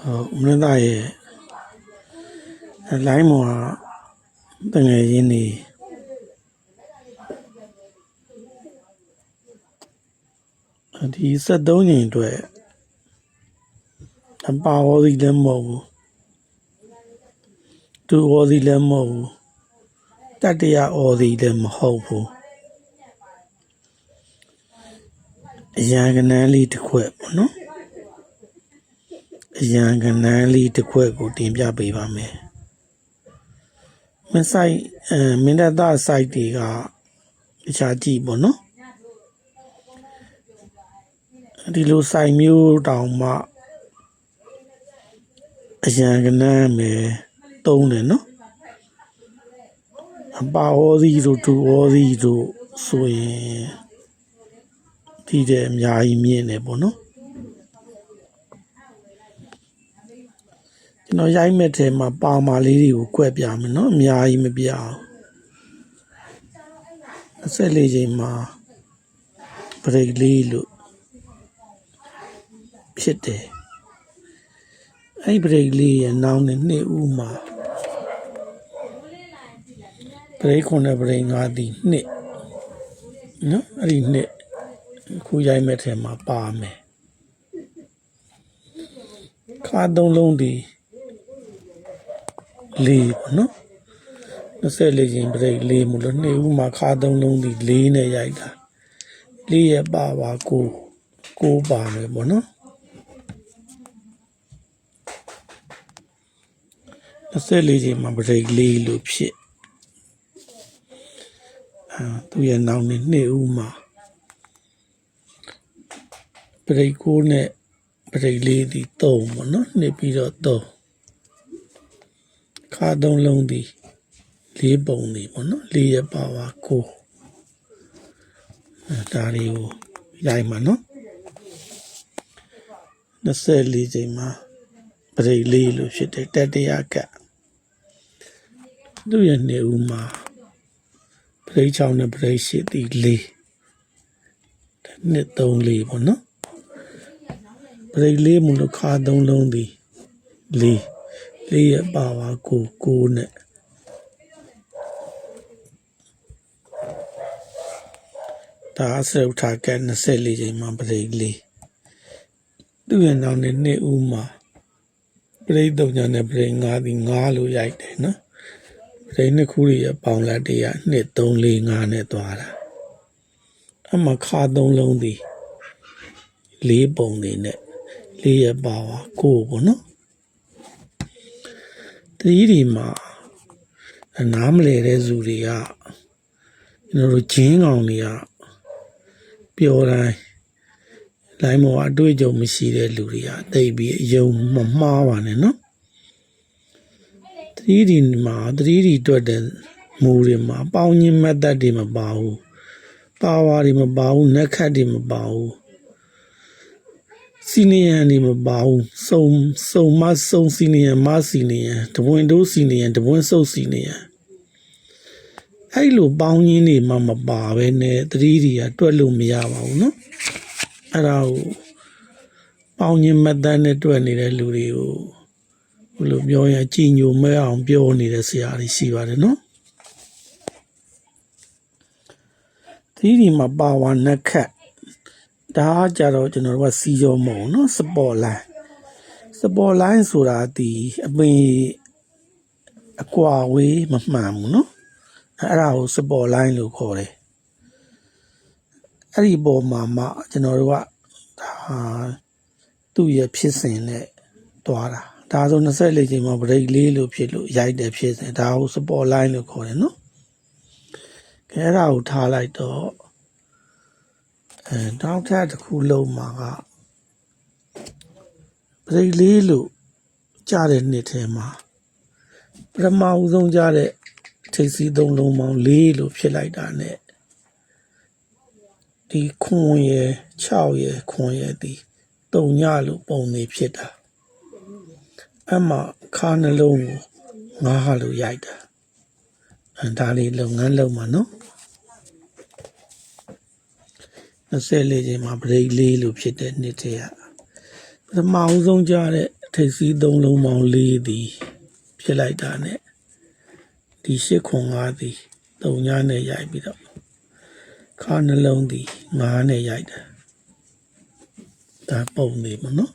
မင်းသားရဲ့လိုင်းမော်ကတငယ်ချင်းနေဒီ73ချိန်အတွက်အပါဝစီလည်းမဟုတ်ဘူးသူဝစီလည်းမဟုတ်ဘူးတတရဩစီလည်းမဟုတ်ဘူးအရန်ကနန်းလေးတစ်ခွက်ပေါ့နော်အရန်ကနန်းလေးတစ်ခွက်ကိုတင်ပြပေးပါမယ်မဆိုင်မင်းသား site တွေကတခြားကြည့်ပေါ့နော်ဒီလို site မျိုးတောင်မှအရန်ကနန်းပဲသုံးတယ်နော်အပါဝစီတို့ဒူဝစီတို့ဆိုရင်ဒီတဲ့အများကြီးမြင်နေပေါ့နော်ကျွန်တော်ရိုက်မဲ့ထဲမှာပါမာလေးတွေကိုကွက်ပြမယ်နော်အများကြီးမပြအောင်14ချိန်မှာဘရိတ်လေးလို့ဖြစ်တယ်အဲ့ဘရိတ်လေးရဲ့နောင်နဲ့နှစ်ဦးမှာဘရိတ်9ဘရိတ်5ဒီနှစ်နော်အဲ့ဒီနှစ်ခုရိုက်မဲ့ထဲမှာပါမယ်ခါသုံးလုံးဒီလေးပေါ့နော်24ချိန်ပြိတ်လေးမလို့နှစ်ဦးမှာခါသုံးလုံးဒီလေးနဲ့ရိုက်တာလေးရပါပါကိုပါမယ်ပေါ့နော်24ချိန်မှာပြိတ်လေးလို့ဖြစ်သူရဲ့နောင်နဲ့နှစ်ဦးမှာပြိတ်ကိုနဲ့ပြိတ်လေးဒီ3ပေါ့နော်နှစ်ပြီးတော့3ခါသုံးလုံးဒီ4ပုံနေပေါ့နော်4ရပါပါ9ဒါလေးကိုရိုက်မှာနော်24ချိန်မှာပရိတ်လေးလို့ဖြစ်တယ်တတရကသူ့ရဲ့နေဦးမှာပရိတ်6နဲ့ပရိတ်8ဒီ4နှစ်3လေးပေါ့နော်ပရိတ်လေးမလို့ခါသုံးလုံးဒီ4ရပါပါ9နဲ့ဒါဆရုပ်ထားက24ချိန်မှာပရိတ်လေးသူ့ရဲ့နောက်နဲ့နှစ်ဦးမှာပရိတ်3ညနဲ့ပရိတ်5ဒီ5လို့ရိုက်တယ်နော်ပရိတ်နှစ်ခုရဲ့ပေါင်လက်တရ2 3 4 5နဲ့သွားတာအမှခါသုံးလုံးဒီ4ပုံနေနဲ့4ရပါပါ9ပေါ့နော်ဒီမှာနားမလဲတဲ့သူတွေကကျွန်တော်တို့ဂျင်းကောင်တွေကပြောတိုင်းလိုင်းမော်အတွေ့အကြုံမရှိတဲ့လူတွေကတိတ်ပြီးအယုံမမှားပါနဲ့နော်3D မှာ3D တွက်တဲ့မူတွေမှာပေါင်းချင်းမက်သက်တွေမပါဘူးပါဝါတွေမပါဘူးနက်ခတ်တွေမပါဘူးစီနီယန်တွေမပါဘူးစုံစီနီယန်မစီနီယန်တပွင့်တိုးစီနီယန်တပွင့်စုပ်စီနီယန်အဲ့လိုပေါင်းရင်းတွေမှမပါပဲနဲ့ 3D ကတွက်လို့မရပါဘူးနော်အဲ့ဒါကိုပေါင်းရင်းမက်သက်နဲ့တွက်နေတဲ့လူတွေကိုဘယ်လိုပြောရကြည်ညိုမဲအောင်ပြောနေတဲ့ဆရာတွေရှိပါတယ်နော် 3D မှာပါဝါနက်ခတ်ဒါကြတော့ကျွန်တော်တို့ကစီရောမအောင်နော်စပေါ်လိုင်းဆိုတာဒီအပင်အကွာဝေးမမှန်ဘူးနော်အဲ့ဒါကိုစပေါ်လိုင်းလို့ခေါ်တယ်အဲ့ဒီပေါ်မှာမှကျွန်တော်တို့ကသူ့ရဲ့ဖြစ်စဉ်နဲ့တွားတာဒါဆို24ချိန်မှာဘရိတ်လေးလို့ဖြစ်လို့ရိုက်တယ်ဖြစ်စဉ်ဒါကိုစပေါ်လိုင်းလို့ခေါ်တယ်နော်ခဲအဲ့ဒါကိုထားလိုက်တော့နောက်ထပ်တစ်ခုလုံးမှာကပရိတ်လေးလို့ကြားတဲ့နှစ်ထဲမှာပထမဦးဆုံးကြားတဲ့ထိပ်စီးသုံးလုံးပေါင်း4လို့ဖြစ်လိုက်တာနဲ့ဒီခွန်ရယ်6ရယ်ခွန်ရယ်ဒီ3ညလို့ပုံနေဖြစ်တာအမှခါနှလုံးကို9လို့ရိုက်တာဒါလေးလုပ်ငန်းလုပ်မှာနော်24ချိန်မှာဘရိတ်လေးလို့ဖြစ်တဲ့နှစ်ထဲကပထမဦးဆုံးကြားတဲ့ ထိပ်စီး3လုံးပေါင်း4သည်ဖြစ်လိုက်တာနဲ့ဒီ8ခွန်5သည်3ညနဲ့ရိုက်ပြီးတော့ခါနှလုံးသည်9နဲ့ရိုက်တာဒါပုံနေမနော်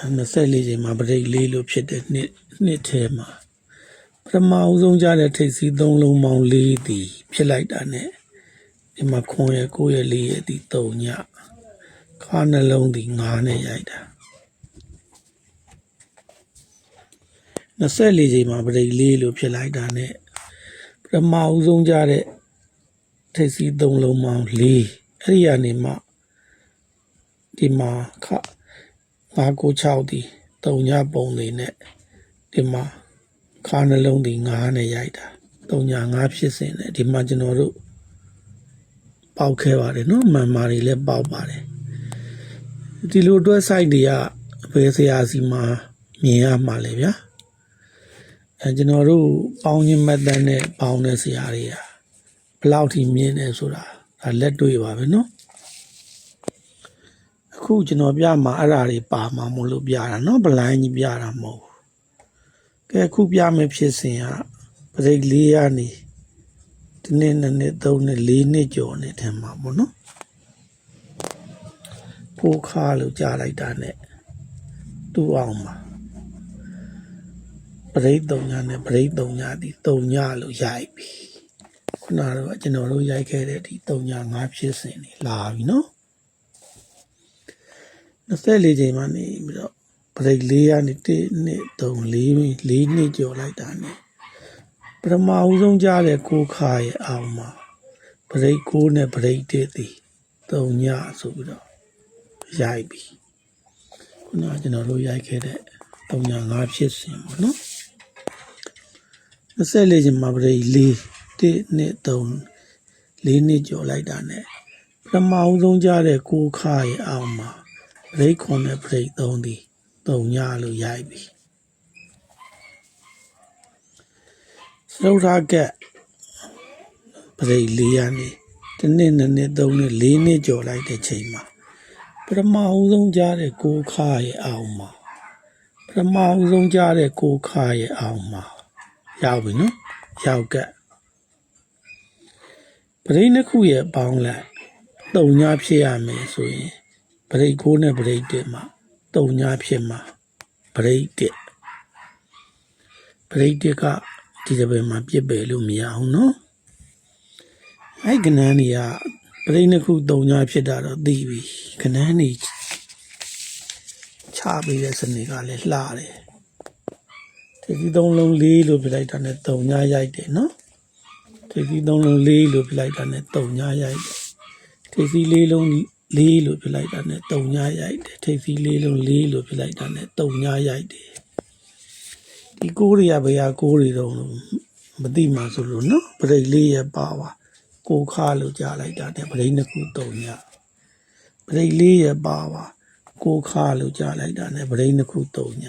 24ချိန်မှာပရိတ်4လို့ဖြစ်တဲ့နှစ်ထဲမှာပထမအဆုံးကြတဲ့ထိပ်စီး3လုံးပေါင်း4သည်ဖြစ်လိုက်တာနဲ့ဒီမှာခွန်ရ9ရ4ရသည်3ညခါနှလုံးသည်9နဲ့ရိုက်တာ24ချိန်မှာပရိတ်4လို့ဖြစ်လိုက်တာနဲ့ပထမအဆုံးကြတဲ့ထိပ်စီး3လုံးပေါင်း4အဲ့ဒီကနေမှဒီမှာ596ဒီ3ညပုံလေးနဲ့ဒီမှာခါနှလုံးဒီ9နဲ့ရိုက်တာ3ည9ဖြစ်စဉ်နဲ့ဒီမှာကျွန်တော်တို့ပေါက်ခဲပါတယ်နော်မှန်မာတွေလည်းပေါက်ပါတယ်ဒီလိုအတွက် site တွေကဘယ်ဆရာစီမှာမြင်ရမှာလဲဗျာကျွန်တော်တို့ပေါင်းခြင်းမက်သက်နဲ့ပေါင်းတဲ့ဆရာတွေကဘယ်လောက်ထိမြင်တယ်ဆိုတာဒါလက်တွေ့ပါပဲနော်အခုကျွန်တော်ပြမှာအဲ့ဒါတွေပါမှာမလို့ပြတာနော်ဗလိုင်းကြီးပြတာမဟုတ်ကဲအခုပြမယ်ဖြစ်စဉ်ကပရိတ်4ကနေဒီနေ့2နှစ်3နှစ်4နှစ်ကျော်နေတယ်မှာပေါ့နော်ကိုခါလို့ကြားလိုက်တာနဲ့တူအောင်ပါပရိတ်3ညနဲ့ပရိတ်3ညဒီ3ညလို့ရိုက်ပြီခုနကတော့ကျွန်တော်တို့ရိုက်ခဲ့တဲ့ဒီ3ည9ဖြစ်စဉ်နေလာပြီနော်24ချိန်မှနေပြီးတော့ပရိတ်4ကနေ1နှစ်3 4နှစ်ကျော်လိုက်တာနဲ့ပထမဦးဆုံးကြားတဲ့ကိုခါရဲ့အောင်မှာပရိတ်9နဲ့ပရိတ်1သည်3ညဆိုပြီးတော့ရိုက်ပြီခုနကကျွန်တော်တို့ရိုက်ခဲ့တဲ့3ည9ဖြစ်စဉ်ပေါ့နော်24ချိန်မှာပရိတ်4 1နှစ်3 4နှစ်ကျော်လိုက်တာနဲ့ပထမဦးဆုံးကြားတဲ့ကိုခါရဲ့အောင်မှာပရိတ်9နဲ့ပရိတ်3သည်3ညလို့ရိုက်ပြီစရုပ်ထားကပရိတ်4ကနေ1နှစ်2နှစ်3နှစ်4နှစ်ကျော်လိုက်တဲ့ချိန်မှာပထမဦးဆုံးကြားတဲ့ကိုခါရဲ့အောင်မှာပထမဦးဆုံးကြားတဲ့ကိုခါရဲ့အောင်မှာရောက်ပြီနော်ရောက်ကပရိတ်နှစ်ခုရဲ့ပေါင်းလိုက်3ညဖြစ်ရမယ်ဆိုရင်ပရိတ်9နဲ့ပရိတ်1မှာ3ညဖြစ်မှာပရိတ်1ကဒီတစ်ပယ်မှာပြစ်ပယ်လို့မရအောင်နော်အဲ့ကဏ္ဍတွေကပရိတ်နှစ်ခု3ညဖြစ်တာတော့သိပြီကဏ္ဍတွေချပေးတဲ့စနစ်ကလည်းလှတယ်ဒီ3လုံး4လို့ပြလိုက်တာနဲ့3ညရိုက်တယ်နော်ဒီ3လုံး4လို့ပြလိုက်တာနဲ့3ညရိုက်တယ်ဒီ4လုံး4လို့ပြလိုက်တာနဲ့3ညရိုက်တယ်ထိပ်စီ4လုံး4လို့ပြလိုက်တာနဲ့3ညရိုက်တယ်ဒီကိုးတွေကဘယ်ဟာကိုးတွေတော့မသိမှဆိုလို့နော်ပရိတ်4ရဲ့ပါပါကိုခါလို့ကြားလိုက်တာနဲ့ပရိတ်နှစ်ခု3ညပရိတ်4ရဲ့ပါပါကိုခါလို့ကြားလိုက်တာနဲ့ပရိတ်နှစ်ခု3ည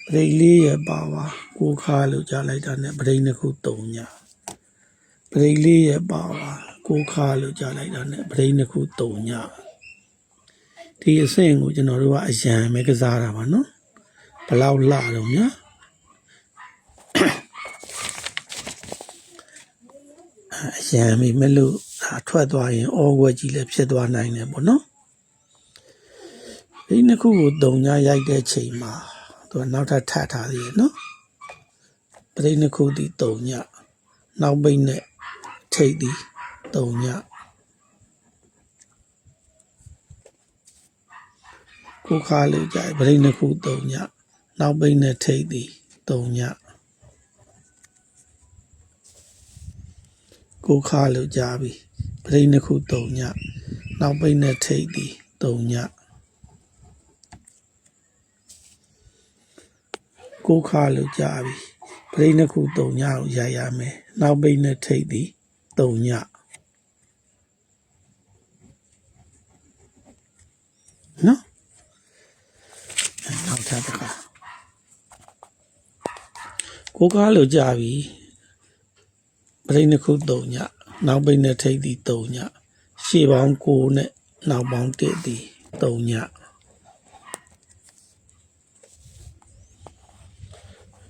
ပရိတ်4ရဲ့ပါပါကိုခါလို့ကြားလိုက်တာနဲ့ပရိတ်နှစ်ခု3ညပရိတ်4ရဲ့ပါပါကိုခါလို့ကြားလိုက်တာနဲ့ပရိတ်နှစ်ခု3ညဒီအဆင့်ကိုကျွန်တော်တို့ကအရန်ပဲကစားတာပါနော်ဘလောက်လှတော့ညာအရန်မိမလို့ထွက်သွားရင်အော်ဝက်ကြီးလည်းဖြစ်သွားနိုင်တယ်ပေါ့နော်ဒီနှစ်ခုကို3ညရိုက်တဲ့ချိန်မှာသူကနောက်ထပ်ထပ်ထားသေးတယ်နော်ပရိတ်နှစ်ခုဒီ3ညနောက်ပိတ်နဲ့ထိတ်ဒီ3ညကိုခါလေးကြိုက်ပရိတ်နှစ်ခု3ညနောက်ပိတ်နဲ့ထိတ်ဒီ3ညကိုခါလို့ကြားပြီပရိတ်နှစ်ခု3ညနောက်ပိတ်နဲ့ထိတ်ဒီ3ညကိုခါလို့ကြားပြီပရိတ်နှစ်ခု3ညကိုရိုက်ရမယ်နောက်ပိတ်နဲ့ထိတ်ဒီ3ညနော်နောက်ထပ်တစ်ခါကိုခါလို့ကြားပြီပရိတ်နှစ်ခု3ညနောက်ပိတ်နဲ့ထိတ်ဒီ3ညရှေ့ပေါင်း9နဲ့နောက်ပေါင်း1ဒီ 3ည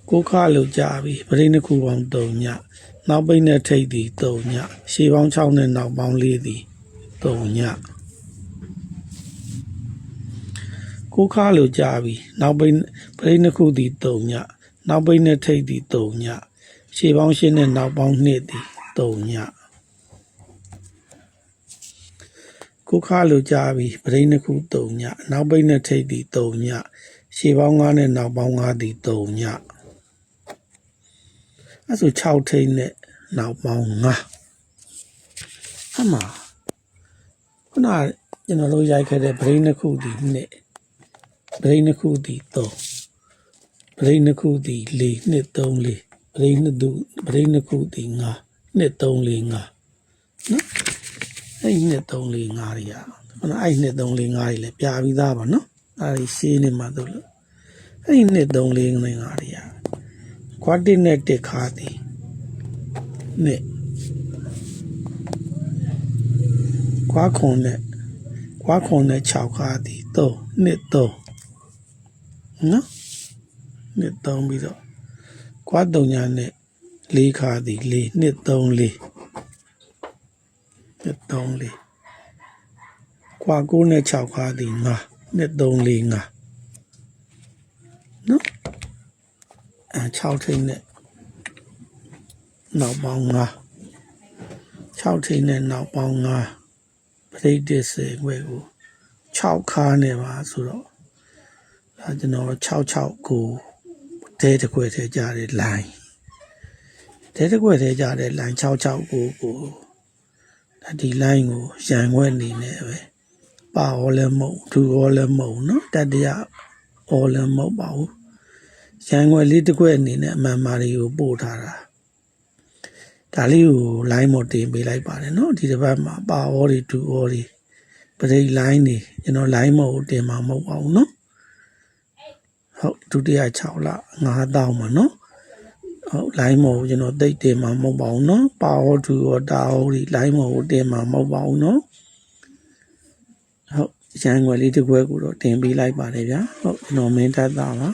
ကိုခါလို့ကြာပြီပရိနှစ်ခုပေါင်း3ညနောက်ပိတ်နဲ့ထိတ်သည်3ညရှေးပေါင်း6နဲ့နောက်ပေါင်း4သည်3ညကိုခါလို့ကြာပြီနောက်ပိတ်ပရိနှစ်ခုသည်3ညနောက်ပိတ်နဲ့ထိတ်သည်3ညရှေးပေါင်း8နဲ့နောက်ပေါင်း2သည်3ညကိုခါလို့ကြာပြီပရိနှစ်ခု3ညနောက်ပိတ်နဲ့ထိတ်သည်3ညရှေးပေါင်း9နဲ့နောက်ပေါင်း9သည်3ညအဲ့ဆို6ထိတ်နဲ့နောက်ပေါင်း9အမှခုနကျွန်တော်တို့ရိုက်ခဲ့တဲ့ပရိနှစ်ခုသည်2ပရိနှစ်ခုသည်3ပရိနှစ်ခုသည်4 2 3 4ပရိနှစ်ခုသည်5 2 3 4 5နော်အဲ့2 3 4 5တွေကခုနအဲ့2 3 4 5တွေလည်းပြပြီးသားပါနော်အဲ့ဒီရှင်းနေမှာတို့လို့အဲ့2 3 4 5တွေကခွာ1နဲ့1ခါသည်2ခွာခွန်နဲ့6ခါသည်3 2 3နော်2 3ပြီးတော့ခွာ3ညာနဲ့4ခါသည်4 2 3 4 2 3 4ခွာ9နဲ့6ခါသည်5 2 3 4 5နော်6ထိပ်နဲ့နောက်ပေါင်း9 6ထိပ်နဲ့နောက်ပေါင်း9ပရိတ်10ခွဲကို6ခါနဲ့ပါဆိုတော့ဒါကျွန်တော်66ကိုတဲတစ်ခွဲထဲကြားတဲ့ line တဲတစ်ခွဲထဲကြားတဲ့ line 66ကိုဒါဒီ line ကိုရန်ခွဲအနေနဲ့ပဲပါဟောလည်းမဟုတ်ဒူဟောလည်းမဟုတ်နော်တတိယဟောလည်းမဟုတ်ပါဘူးရန်ခွဲလေးတစ်ခွဲအနေနဲ့အမှန်မှားတွေကိုပို့ထားတာဒါလေးကို line မတင်ပေးလိုက်ပါတယ်နော်ဒီတစ်ပတ်မှာပါဟောတွေဒူဟောတွေပရိတ် line တွေကျွန်တော် line မဟုတ်တင်မှာမဟုတ်ပါဘူးနော်ဟုတ်ဒုတိယ6လ9000မှာနော်ဟုတ် line မဟုတ်ကျွန်တော်တိတ်တင်မှာမဟုတ်ပါဘူးနော်ပါဟောဒူဟောတာဟောဒီ line မဟုတ်တင်မှာမဟုတ်ပါဘူးနော်ဟုတ်ရန်ခွဲလေးတစ်ခွဲကိုတော့တင်ပေးလိုက်ပါတယ်ဗျာဟုတ်ကျွန်တော်မင်းထပ်တာပါ